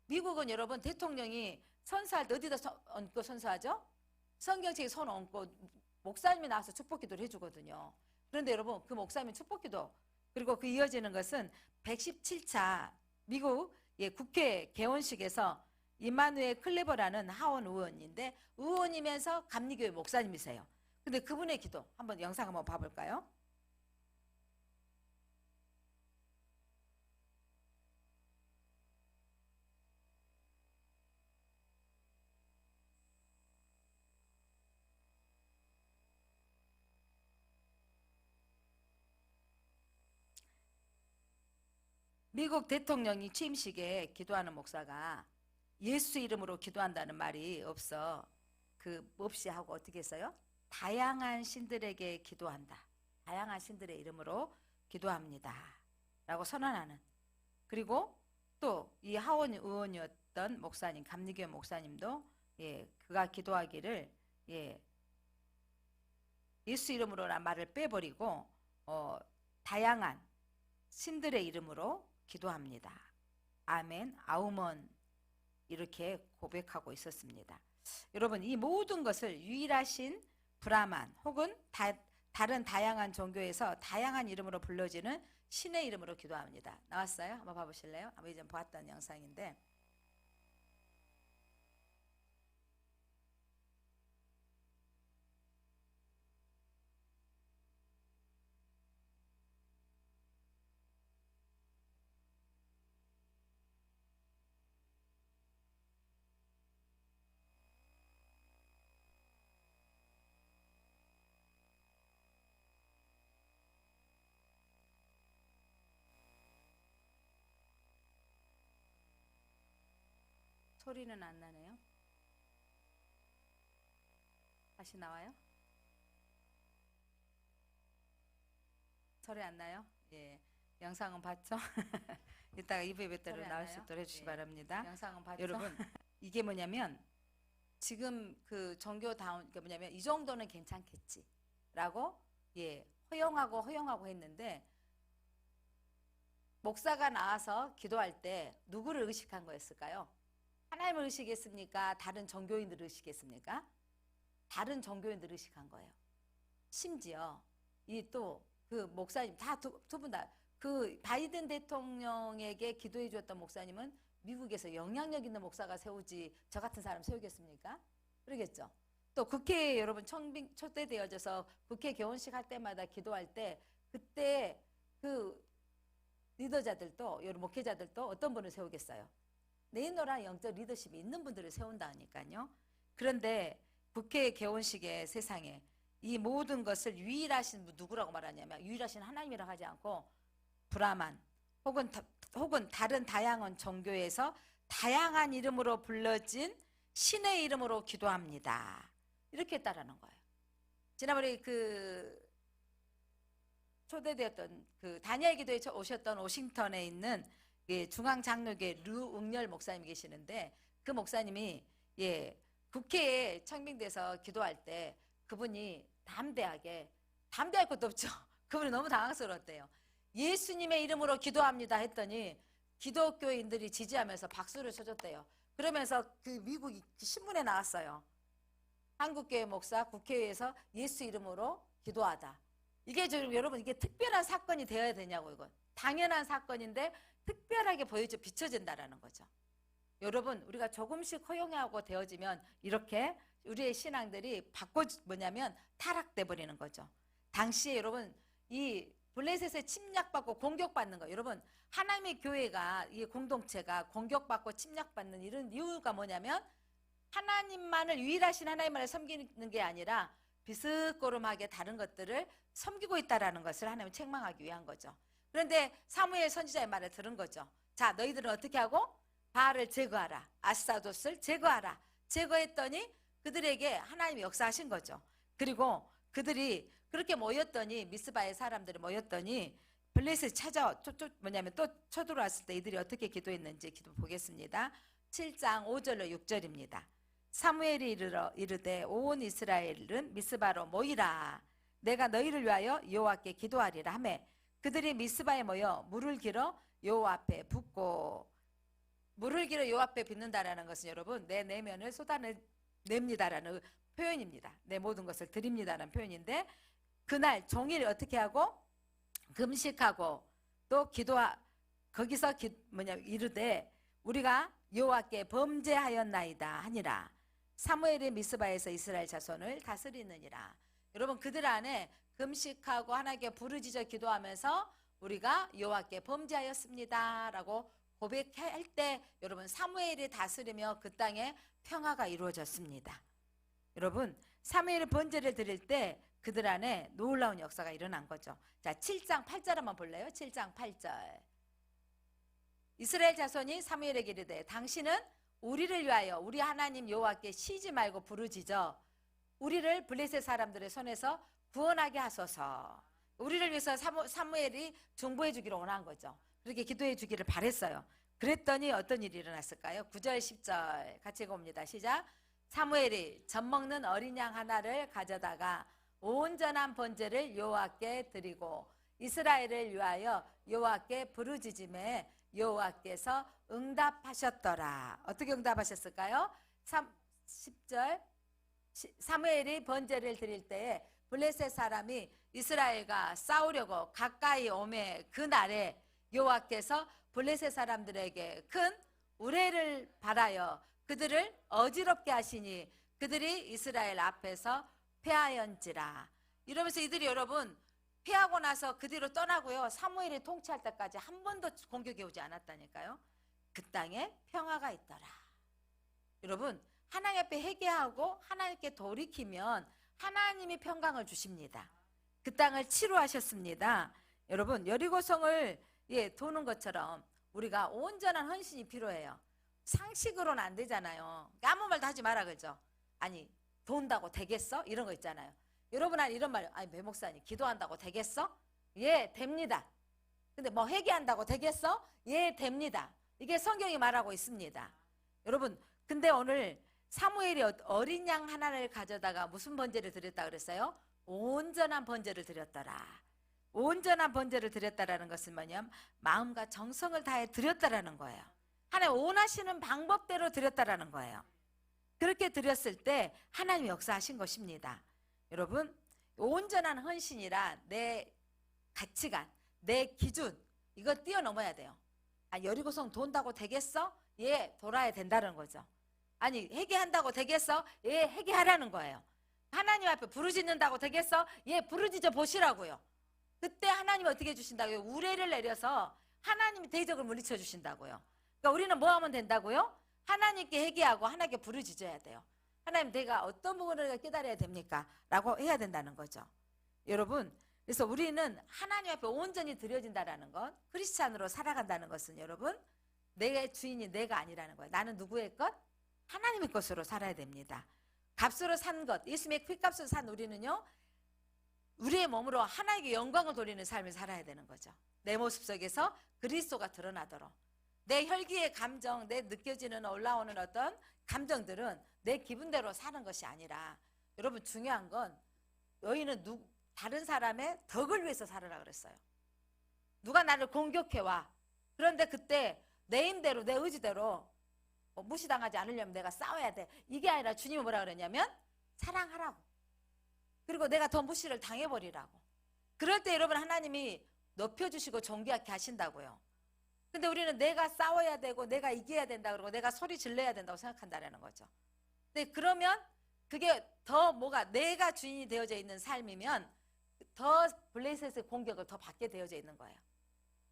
미국은 여러분 대통령이 선서할 때 어디다 얹고 선서하죠? 성경책에 손 얹고 목사님이 나와서 축복기도를 해주거든요. 그런데 여러분 그 목사님 축복기도, 그리고 그 이어지는 것은 117차 미국 국회 개원식에서 이마누엘 클레버라는 하원 의원인데 의원이면서 감리교회 목사님이세요. 근데 그분의 기도 한번 영상 한번 봐볼까요? 미국 대통령이 취임식에 기도하는 목사가 예수 이름으로 기도한다는 말이 없이 하고 어떻게 했어요? 다양한 신들에게 기도한다. 다양한 신들의 이름으로 기도합니다. 라고 선언하는. 그리고 또 이 하원 의원이었던 목사님, 감리교회 목사님도 그가 기도하기를 예수 이름으로라는 말을 빼버리고 다양한 신들의 이름으로 기도합니다. 아멘, 아우먼 이렇게 고백하고 있었습니다. 여러분 이 모든 것을 유일하신 브라만 혹은 다른 다양한 종교에서 다양한 이름으로 불러지는 신의 이름으로 기도합니다. 나왔어요? 한번 봐보실래요? 아마 이전 보았던 영상인데 소리는 안 나네요. 다시 나와요? 소리 안 나요? 예. 영상은 봤죠? 이따가 2부에 뵙도록 나올 수 있도록 해주시기 바랍니다. 영상은 봤죠? 여러분, 이게 뭐냐면 지금 그 정교다운 그러니까 뭐냐면 이 정도는 괜찮겠지라고 허용하고 했는데 목사가 나와서 기도할 때 누구를 의식한 거였을까요? 하나님을 의식했습니까? 다른 종교인들을 의식했습니까? 다른 종교인들을 의식한 거예요. 심지어 이 또 그 목사님 다 두 분 다 그 바이든 대통령에게 기도해 주었던 목사님은 미국에서 영향력 있는 목사가 세우지 저 같은 사람 세우겠습니까? 그러겠죠. 또 국회에 여러분 초대되어져서 국회 개원식 할 때마다 기도할 때 그때 그 리더자들도 여러 목회자들도 어떤 분을 세우겠어요? 네이노라 영적 리더십이 있는 분들을 세운다니까요. 그런데 국회 개원식의 세상에 이 모든 것을 유일하신 분 누구라고 말하냐면 유일하신 하나님이라고 하지 않고 브라만 혹은 다른 다양한 종교에서 다양한 이름으로 불러진 신의 이름으로 기도합니다. 이렇게 했다라는 거예요. 지난번에 그 초대되었던 그 다니엘 기도에 오셨던 워싱턴에 있는 중앙장로교회 류응열 목사님 계시는데 그 목사님이 국회에 청빙돼서 기도할 때 그분이 담대할 것도 없죠. 그분이 너무 당황스러웠대요. 예수님의 이름으로 기도합니다 했더니 기독교인들이 지지하면서 박수를 쳐줬대요. 그러면서 그 미국 신문에 나왔어요. 한국교회 목사 국회에서 예수 이름으로 기도하다. 이게 지금 여러분 이게 특별한 사건이 되어야 되냐고 이건. 당연한 사건인데 특별하게 비춰진다라는 거죠. 여러분 우리가 조금씩 허용하고 되어지면 이렇게 우리의 신앙들이 뭐냐면 타락돼 버리는 거죠. 당시에 여러분 이 블레셋에 침략받고 공격받는 거 여러분 하나님의 교회가 이 공동체가 공격받고 침략받는 이런 이유가 뭐냐면 하나님만을 유일하신 하나님만을 섬기는 게 아니라 비스꼬름하게 다른 것들을 섬기고 있다라는 것을 하나님 책망하기 위한 거죠. 그런데 사무엘 선지자의 말을 들은 거죠. 자, 너희들은 어떻게 하고? 바알을 제거하라. 아스타롯을 제거하라. 제거했더니 그들에게 하나님이 역사하신 거죠. 그리고 그들이 그렇게 모였더니 미스바의 사람들이 모였더니 블레셋 또 쳐들어왔을 때 이들이 어떻게 기도했는지 기도 보겠습니다. 7장 5절로 6절입니다. 사무엘이 이르되 온 이스라엘은 미스바로 모이라. 내가 너희를 위하여 여호와께 기도하리라 하매 그들이 미스바에 모여 물을 길어 여호와 앞에 붓고 물을 길어 여호와 앞에 붓는다라는 것은 여러분 내 내면을 쏟아냅니다라는 표현입니다. 내 모든 것을 드립니다라는 표현인데 그날 종일 어떻게 하고 금식하고 또 거기서 이르되 우리가 여호와께 범죄하였나이다 하니라. 사무엘이 미스바에서 이스라엘 자손을 다스리느니라. 여러분 그들 안에 금식하고 하나님께 부르짖어 기도하면서 우리가 여호와께 범죄하였습니다라고 고백할 때 여러분 사무엘이 다스리며 그 땅에 평화가 이루어졌습니다. 여러분 사무엘이 번제를 드릴 때 그들 안에 놀라운 역사가 일어난 거죠. 자, 7장 8절 한번 볼래요? 7장 8절. 이스라엘 자손이 사무엘에게 이르되 당신은 우리를 위하여 우리 하나님 여호와께 쉬지 말고 부르짖어 우리를 블레셋 사람들의 손에서 구원하게 하소서. 우리를 위해서 사무엘이 중보해 주기를 원한 거죠. 그렇게 기도해 주기를 바랬어요. 그랬더니 어떤 일이 일어났을까요? 9절 10절 같이 읽어봅니다. 시작. 사무엘이 젖먹는 어린 양 하나를 가져다가 온전한 번제를 여호와께 드리고 이스라엘을 위하여 여호와께 부르짖음에 여호와께서 응답하셨더라. 어떻게 응답하셨을까요? 10절 사무엘이 번제를 드릴 때에 블레셋 사람이 이스라엘과 싸우려고 가까이 오매 그 날에 여호와께서 블레셋 사람들에게 큰 우레를 발하여 그들을 어지럽게 하시니 그들이 이스라엘 앞에서 패하였지라. 이러면서 이들이 여러분 패하고 나서 그 뒤로 떠나고요. 사무엘이 통치할 때까지 한 번도 공격이 오지 않았다니까요. 그 땅에 평화가 있더라. 여러분 하나님 앞에 회개하고 하나님께 돌이키면 하나님이 평강을 주십니다. 그 땅을 치료하셨습니다. 여러분 여리고성을 도는 것처럼 우리가 온전한 헌신이 필요해요. 상식으로는 안 되잖아요. 아무 말도 하지 마라 그러죠. 아니 돈다고 되겠어? 이런 거 있잖아요. 여러분 이런 말, 아니 매 목사님 기도한다고 되겠어? 예, 됩니다. 근데 뭐 회개한다고 되겠어? 예, 됩니다. 이게 성경이 말하고 있습니다. 여러분 근데 오늘 사무엘이 어린 양 하나를 가져다가 무슨 번제를 드렸다 그랬어요? 온전한 번제를 드렸더라. 온전한 번제를 드렸다라는 것은 뭐냐면 마음과 정성을 다해 드렸다라는 거예요. 하나님 원하시는 방법대로 드렸다라는 거예요. 그렇게 드렸을 때 하나님이 역사하신 것입니다. 여러분 온전한 헌신이라 내 가치관, 내 기준 이거 뛰어넘어야 돼요. 아, 여리고성 돈다고 되겠어? 예, 돌아야 된다는 거죠. 아니 회개한다고 되겠어? 예, 회개하라는 거예요. 하나님 앞에 부르짖는다고 되겠어? 예, 부르짖어 보시라고요. 그때 하나님이 어떻게 해주신다고요? 우레를 내려서 하나님이 대적을 물리쳐 주신다고요. 그러니까 우리는 뭐 하면 된다고요? 하나님께 회개하고 하나님께 부르짖어야 돼요. 하나님 내가 어떤 부분을 깨달아야 됩니까? 라고 해야 된다는 거죠. 여러분 그래서 우리는 하나님 앞에 온전히 드려진다는 것, 크리스찬으로 살아간다는 것은 여러분 내 주인이 내가 아니라는 거예요. 나는 누구의 것? 하나님의 것으로 살아야 됩니다. 값으로 산 것, 예수님의 피값으로 산 우리는요 우리의 몸으로 하나님께 영광을 돌리는 삶을 살아야 되는 거죠. 내 모습 속에서 그리스도가 드러나도록 내 혈기의 감정, 내 느껴지는 올라오는 어떤 감정들은 내 기분대로 사는 것이 아니라 여러분 중요한 건 너희는 다른 사람의 덕을 위해서 살으라 그랬어요. 누가 나를 공격해와. 그런데 그때 내 힘대로 내 의지대로 무시당하지 않으려면 내가 싸워야 돼. 이게 아니라 주님이 뭐라 그랬냐면 사랑하라고. 그리고 내가 더 무시를 당해버리라고. 그럴 때 여러분 하나님이 높여주시고 존귀하게 하신다고요. 근데 우리는 내가 싸워야 되고 내가 이겨야 된다 그러고 내가 소리 질러야 된다고 생각한다는 거죠. 근데 그러면 그게 더 뭐가 내가 주인이 되어져 있는 삶이면 더 블레셋의 공격을 더 받게 되어져 있는 거예요.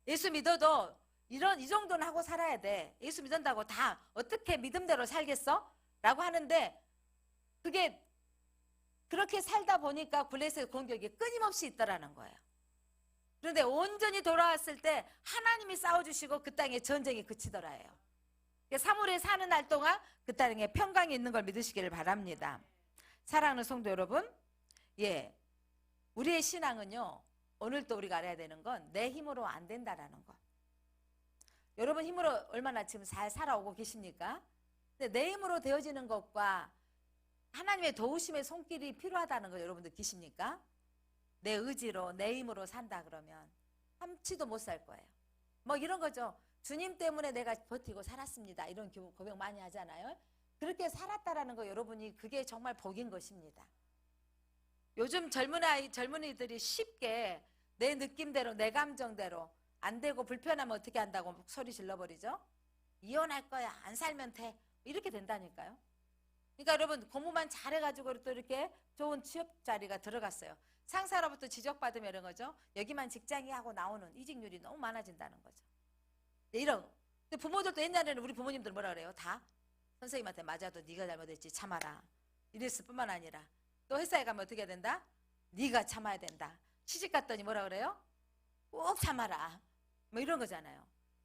예수 믿어도 이 정도는 하고 살아야 돼. 예수 믿는다고 다 어떻게 믿음대로 살겠어? 라고 하는데 그게 그렇게 살다 보니까 블레셋의 공격이 끊임없이 있더라는 거예요. 그런데 온전히 돌아왔을 때 하나님이 싸워주시고 그 땅에 전쟁이 그치더라예요. 사무엘에 사는 날 동안 그 땅에 평강이 있는 걸 믿으시기를 바랍니다. 사랑하는 성도 여러분, 우리의 신앙은요 오늘 또 우리가 알아야 되는 건 내 힘으로 안 된다라는 것. 여러분 힘으로 얼마나 지금 잘 살아오고 계십니까? 근데 내 힘으로 되어지는 것과 하나님의 도우심의 손길이 필요하다는 거 여러분 느끼십니까? 내 의지로 내 힘으로 산다 그러면 참치도 못 살 거예요. 뭐 이런 거죠. 주님 때문에 내가 버티고 살았습니다. 이런 고백 많이 하잖아요. 그렇게 살았다라는 거 여러분이 그게 정말 복인 것입니다. 요즘 젊은이들이 쉽게 내 느낌대로 내 감정대로 안 되고 불편하면 어떻게 한다고 소리 질러버리죠. 이혼할 거야. 안 살면 돼. 이렇게 된다니까요. 그러니까 여러분 공부만 잘해가지고 또 이렇게 좋은 취업 자리가 들어갔어요. 상사로부터 지적받으면 이런 거죠. 여기만 직장이 하고 나오는 이직률이 너무 많아진다는 거죠. 이런. 근데 부모들도 옛날에는 우리 부모님들 뭐라 그래요? 다 선생님한테 맞아도 네가 잘못했지 참아라. 이랬을 뿐만 아니라 또 회사에 가면 어떻게 해야 된다? 네가 참아야 된다. 시집 갔더니 뭐라 그래요? 꼭 참아라. 뭐 이런 거잖아요.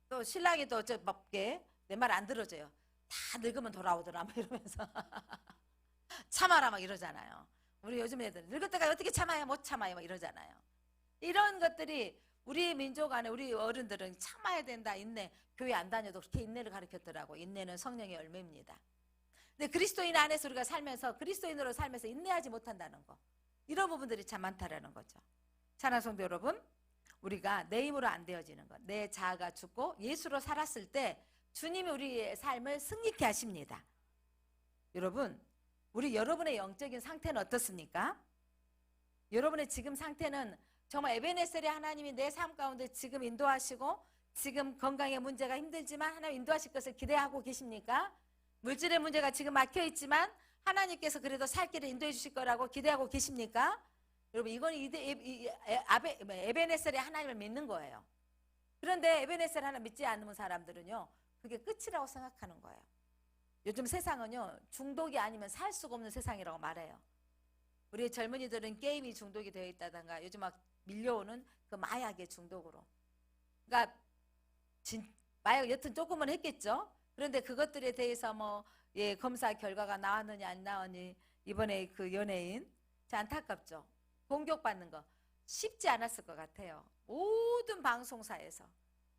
또 신랑이 또 내 말 안 들어줘요. 다 늙으면 돌아오더라. 막 이러면서 참아라 막 이러잖아요. 우리 요즘 애들 늙을 때까지 어떻게 참아요? 못 참아요. 막 이러잖아요. 이런 것들이 우리 민족 안에 우리 어른들은 참아야 된다. 인내. 교회 안 다녀도 그렇게 인내를 가르쳤더라고. 인내는 성령의 열매입니다. 근데 그리스도인 안에서 우리가 살면서 그리스도인으로 살면서 인내하지 못한다는 거. 이런 부분들이 참 많다라는 거죠. 사랑하는 성도 여러분, 우리가 내 힘으로 안 되어지는 것, 내 자아가 죽고 예수로 살았을 때 주님이 우리의 삶을 승리케 하십니다. 여러분, 우리 여러분의 영적인 상태는 어떻습니까? 여러분의 지금 상태는 정말 에베네셀의 하나님이 내 삶 가운데 지금 인도하시고 지금 건강에 문제가 힘들지만 하나님 인도하실 것을 기대하고 계십니까? 물질의 문제가 지금 막혀 있지만 하나님께서 그래도 살 길을 인도해 주실 거라고 기대하고 계십니까? 여러분 이건 에베네셀의 하나님을 믿는 거예요. 그런데 에베네셀 하나 믿지 않는 사람들은요, 그게 끝이라고 생각하는 거예요. 요즘 세상은요, 중독이 아니면 살 수가 없는 세상이라고 말해요. 우리 젊은이들은 게임이 중독이 되어 있다든가 요즘 막 밀려오는 그 마약의 중독으로. 그러니까 마약 여튼 조금은 했겠죠. 그런데 그것들에 대해서 뭐 검사 결과가 나왔느냐 안 나왔니, 이번에 그 연예인 참 안타깝죠. 공격받는 거 쉽지 않았을 것 같아요. 모든 방송사에서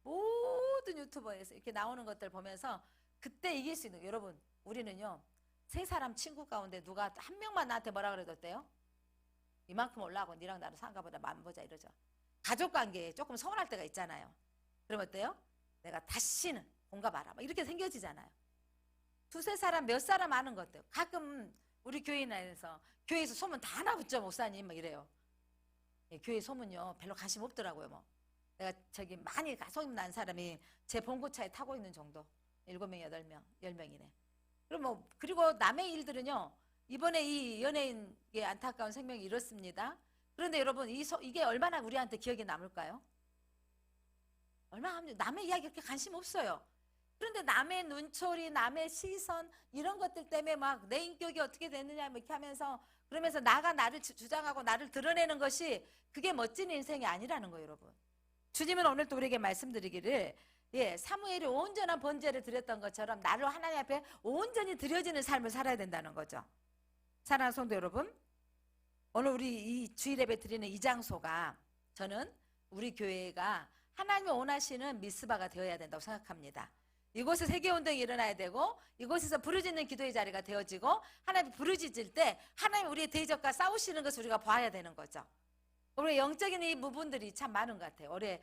모든 유튜버에서 이렇게 나오는 것들 보면서 그때 이길 수 있는, 여러분 우리는요, 세 사람 친구 가운데 누가 한 명만 나한테 뭐라 그래도 어때요? 이만큼 올라가고 니랑 나랑 상가보다 만보자 이러죠. 가족관계에 조금 서운할 때가 있잖아요. 그럼 어때요? 내가 다시는 공감하라 이렇게 생겨지잖아요. 두세 사람 몇 사람 아는 것들, 가끔 우리 교회에서 교회에서 소문 다 하나 붙죠. 목사님 막 이래요. 교회 소문요 별로 관심 없더라고요. 뭐 내가 저기 많이 소문 난 사람이 제 봉고차에 타고 있는 정도, 7명, 8명, 10명이네. 그럼 뭐 그리고 남의 일들은요, 이번에 이 연예인의 안타까운 생명이 이렇습니다. 그런데 여러분 이게 얼마나 우리한테 기억에 남을까요? 얼마나 남의 이야기 그렇게 관심 없어요. 그런데 남의 눈초리, 남의 시선 이런 것들 때문에 막 내 인격이 어떻게 됐느냐 이렇게 하면서, 그러면서 나가 나를 주장하고 나를 드러내는 것이 그게 멋진 인생이 아니라는 거예요, 여러분. 주님은 오늘 또 우리에게 말씀드리기를, 사무엘이 온전한 번제를 드렸던 것처럼 나를 하나님 앞에 온전히 드려지는 삶을 살아야 된다는 거죠. 사랑하는 성도 여러분, 오늘 우리 이 주일 예배 드리는 이 장소가, 저는 우리 교회가 하나님이 원하시는 미스바가 되어야 된다고 생각합니다. 이곳에 세계운동이 일어나야 되고, 이곳에서 부르짖는 기도의 자리가 되어지고, 하나님이 부르짖을 때 하나님 우리의 대적과 싸우시는 것을 우리가 봐야 되는 거죠. 우리 영적인 이 부분들이 참 많은 것 같아요. 올해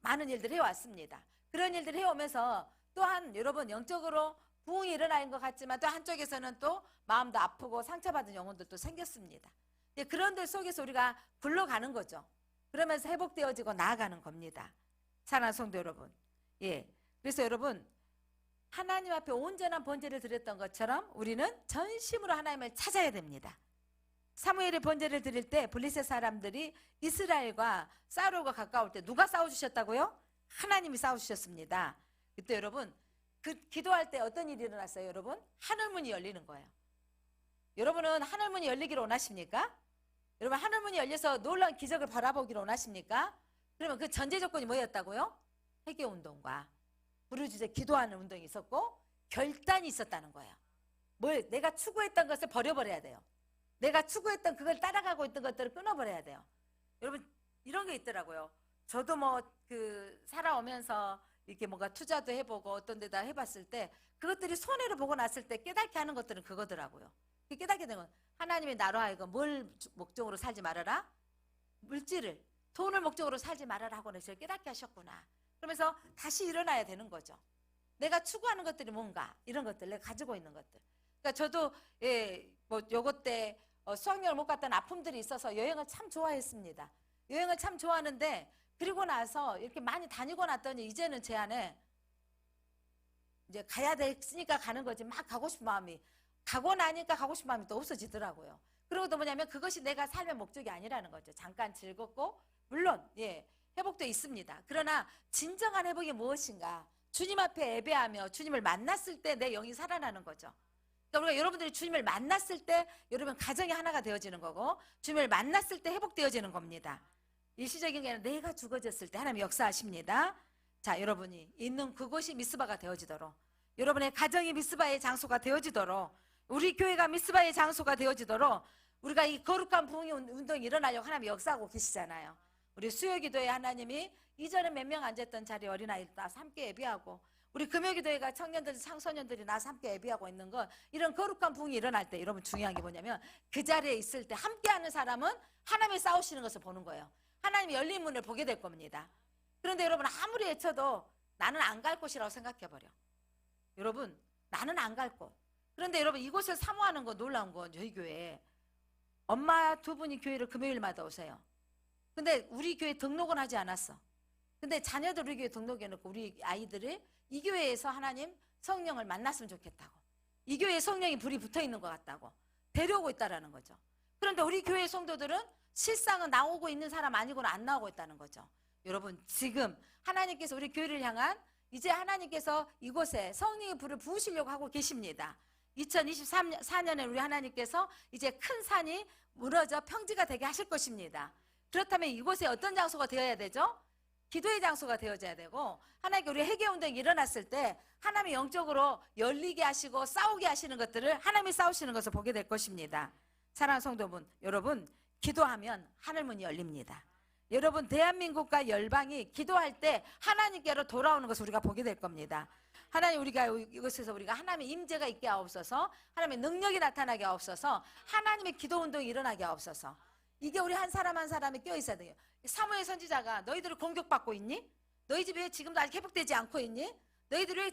많은 일들을 해왔습니다. 그런 일들을 해오면서 또한 여러분 영적으로 부흥이 일어나는 것 같지만 또 한쪽에서는 또 마음도 아프고 상처받은 영혼들도 생겼습니다. 그런 들 속에서 우리가 굴러가는 거죠. 그러면서 회복되어지고 나아가는 겁니다. 사랑하는 성도 여러분, 그래서 여러분, 하나님 앞에 온전한 번제를 드렸던 것처럼 우리는 전심으로 하나님을 찾아야 됩니다. 사무엘의 번제를 드릴 때 블레셋 사람들이 이스라엘과 싸우려고 가까울 때 누가 싸워주셨다고요? 하나님이 싸워주셨습니다. 그때 여러분, 그 기도할 때 어떤 일이 일어났어요? 여러분, 하늘문이 열리는 거예요. 여러분은 하늘문이 열리기를 원하십니까? 여러분, 하늘문이 열려서 놀라운 기적을 바라보기를 원하십니까? 그러면 그 전제 조건이 뭐였다고요? 회개운동과 부르짖어 기도하는 운동이 있었고 결단이 있었다는 거예요. 뭘 내가 추구했던 것을 버려버려야 돼요. 내가 추구했던 그걸 따라가고 있던 것들을 끊어버려야 돼요. 여러분, 이런 게 있더라고요. 저도 뭐 살아오면서 이렇게 뭔가 투자도 해보고 어떤 데다 해봤을 때 그것들이 손해를 보고 났을 때 깨닫게 하는 것들은 그거더라고요. 깨닫게 된 건, 하나님이 나로 하여금 뭘 목적으로 살지 말아라? 물질을, 돈을 목적으로 살지 말아라 하고 저를 깨닫게 하셨구나. 그러면서 다시 일어나야 되는 거죠. 내가 추구하는 것들이 뭔가, 이런 것들, 내가 가지고 있는 것들. 그러니까 저도 뭐 요것 때 수학여행을 못 갔던 아픔들이 있어서 여행을 참 좋아했습니다. 여행을 참 좋아하는데, 그리고 나서 이렇게 많이 다니고 났더니 이제는 제 안에 이제 가야 됐으니까 가는 거지, 막 가고 싶은 마음이, 가고 나니까 가고 싶은 마음이 또 없어지더라고요. 그리고 또 뭐냐면 그것이 내가 삶의 목적이 아니라는 거죠. 잠깐 즐겁고 물론 회복도 있습니다. 그러나 진정한 회복이 무엇인가? 주님 앞에 예배하며 주님을 만났을 때 내 영이 살아나는 거죠. 그러니까 우리가 여러분들이 주님을 만났을 때 여러분 가정이 하나가 되어지는 거고, 주님을 만났을 때 회복되어지는 겁니다. 일시적인 게 아니라 내가 죽어졌을 때 하나님 역사하십니다. 자, 여러분이 있는 그곳이 미스바가 되어지도록, 여러분의 가정이 미스바의 장소가 되어지도록, 우리 교회가 미스바의 장소가 되어지도록 우리가 이 거룩한 부흥의 운동이 일어나려고 하나님이 역사하고 계시잖아요. 우리 수요기도회 하나님이 이전에 몇 명 앉았던 자리에 어린아이들 나와서 함께 예배하고, 우리 금요기도회가 청년들, 청소년들이 나와서 함께 예배하고 있는 것, 이런 거룩한 부흥이 일어날 때 여러분 중요한 게 뭐냐면 그 자리에 있을 때 함께하는 사람은 하나님이 싸우시는 것을 보는 거예요. 하나님이 열린 문을 보게 될 겁니다. 그런데 여러분 아무리 외쳐도 나는 안 갈 곳이라고 생각해버려. 여러분, 나는 안 갈 곳, 그런데 여러분 이곳을 사모하는 거 놀라운 건 저희 교회 엄마 두 분이 교회를 금요일마다 오세요. 근데 우리 교회 등록은 하지 않았어. 근데 자녀들 우리 교회 등록해놓고 우리 아이들이 이 교회에서 하나님 성령을 만났으면 좋겠다고, 이 교회에 성령이 불이 붙어있는 것 같다고 데려오고 있다라는 거죠. 그런데 우리 교회 성도들은 실상은 나오고 있는 사람 아니고는 안 나오고 있다는 거죠. 여러분 지금 하나님께서 우리 교회를 향한 이제 하나님께서 이곳에 성령의 불을 부으시려고 하고 계십니다. 2024년에 우리 하나님께서 이제 큰 산이 무너져 평지가 되게 하실 것입니다. 그렇다면 이곳에 어떤 장소가 되어야 되죠? 기도의 장소가 되어져야 되고, 하나님께 우리 회개운동이 일어났을 때 하나님이 영적으로 열리게 하시고 싸우게 하시는 것들을 하나님이 싸우시는 것을 보게 될 것입니다. 사랑하는 성도분, 여러분 기도하면 하늘문이 열립니다. 여러분 대한민국과 열방이 기도할 때 하나님께로 돌아오는 것을 우리가 보게 될 겁니다. 하나님, 우리가 이곳에서 우리가 하나님의 임재가 있게 하옵소서, 하나님의 능력이 나타나게 하옵소서, 하나님의 기도운동이 일어나게 하옵소서. 이게 우리 한 사람 한 사람이 껴있어야 돼요. 사무엘 선지자가 너희들을 공격받고 있니? 너희 집이 왜 지금도 아직 회복되지 않고 있니? 너희들이 왜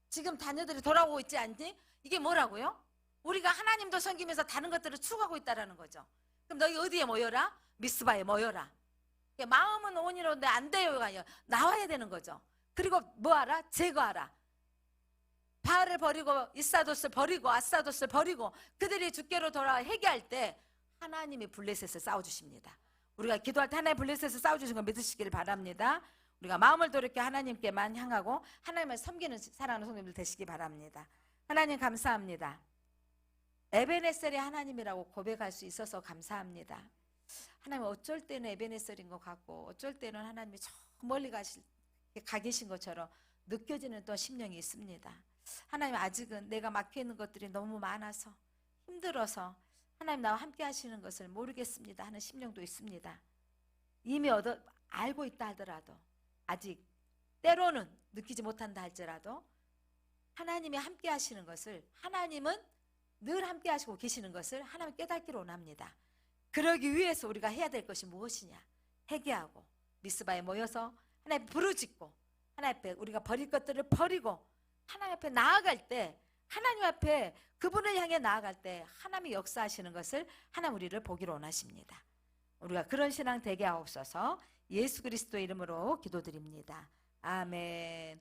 지금 자녀들이 돌아오고 있지 않니? 이게 뭐라고요? 우리가 하나님도 섬기면서 다른 것들을 추구하고 있다는 거죠. 그럼 너희 어디에 모여라? 미스바에 모여라. 마음은 온이로운데 안 돼요가 아니라 나와야 되는 거죠. 그리고 뭐하라? 제거하라. 바알을 버리고 이사돗을 버리고 아스타돗을 버리고 그들이 주께로 돌아와 회개할 때 하나님이 블레셋을 싸워주십니다. 우리가 기도할 때 하나님의 블레셋을 싸워주신 걸 믿으시기를 바랍니다. 우리가 마음을 돌이켜 하나님께만 향하고 하나님을 섬기는 사랑하는 성도님들 되시기 바랍니다. 하나님 감사합니다. 에베네셀이 하나님이라고 고백할 수 있어서 감사합니다. 하나님 어쩔 때는 에베네셀인 것 같고 어쩔 때는 하나님이 저 멀리 가 계신 것처럼 느껴지는 또 심령이 있습니다. 하나님 아직은 내가 막혀있는 것들이 너무 많아서 힘들어서 하나님 나와 함께 하시는 것을 모르겠습니다 하는 심령도 있습니다. 이미 알고 있다 하더라도 아직 때로는 느끼지 못한다 할지라도 하나님이 함께 하시는 것을, 하나님은 늘 함께 하시고 계시는 것을 하나님 깨닫기를 원합니다. 그러기 위해서 우리가 해야 될 것이 무엇이냐? 회개하고 미스바에 모여서 하나님 부르짖고 하나님 앞에 우리가 버릴 것들을 버리고 하나님 앞에 나아갈 때, 하나님 앞에 그분을 향해 나아갈 때 하나님이 역사하시는 것을 하나님 우리를 보기를 원하십니다. 우리가 그런 신앙 되게 하옵소서. 예수 그리스도의 이름으로 기도드립니다. 아멘.